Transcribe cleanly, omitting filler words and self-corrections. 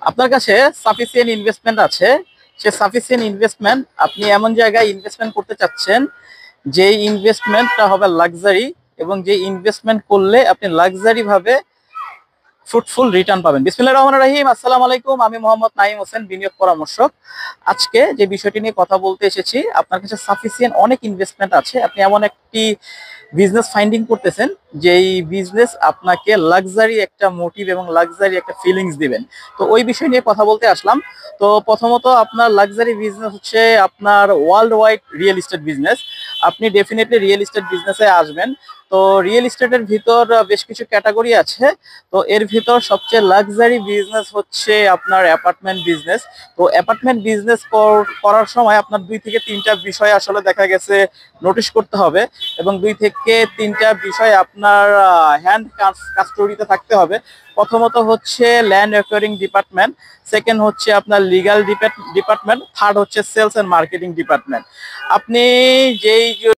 আপনার কাছে sufficient investment আছে। সে সাফিসিয়েন্ট ইনভেস্টমেন্ট আপনি এমন জায়গায় ইনভেস্টমেন্ট করতে চাচ্ছেন যে ইনভেস্টমেন্টটা হবে লাক্সারি, এবং যে ইনভেস্টমেন্ট করলে আপনি লাক্সারি ভাবে ফ্রুটফুল রিটার্ন পাবেন। বিসমিল্লাহির রহমানির রহিম। আসসালামু আলাইকুম, আমি মোহাম্মদ নাঈম হোসেন, বিনিয়োগ পরামর্শক। আজকে যে বিষয়টি নিয়ে কথা বলতে এসেছি, আপনার কাছে সাফিসিয়েন্ট অনেক ইনভেস্টমেন্ট আছে, আপনি এমন একটি বিজনেস ফাইন্ডিং করতেছেন যেই বিজনেস আপনাকে লাক্সারি একটা মোটিভ এবং লাক্সারি একটা ফিলিংস দিবেন। তো ওই বিষয় নিয়ে কথা বলতে আসলাম। তো প্রথমত আপনার লাক্সারি বিজনেস হচ্ছে আপনার world wide real estate business. আপনি ডেফিনেটলি রিয়েল এস্টেট বিজনেসে আসবেন। তো রিয়েল এস্টেটের ভিতর বেশ কিছু ক্যাটাগরি আছে। তো এর ভিতর সবচেয়ে লাক্সারি বিজনেস হচ্ছে আপনার অ্যাপার্টমেন্ট বিজনেস। তো অ্যাপার্টমেন্ট বিজনেস করার সময় আপনার 2 থেকে 3টা বিষয় আসলে দেখা গেছে নোটিশ করতে হবে, এবং 2 থেকে 3টা বিষয় আপনার হ্যান্ড কাস্টডিতে থাকতে হবে। প্রথমত হচ্ছে ল্যান্ড অ্যাকোয়ারিং ডিপার্টমেন্ট, সেকেন্ড হচ্ছে আপনার লিগাল ডিপার্টমেন্ট, থার্ড হচ্ছে সেলস এন্ড মার্কেটিং ডিপার্টমেন্ট। আপনি যেই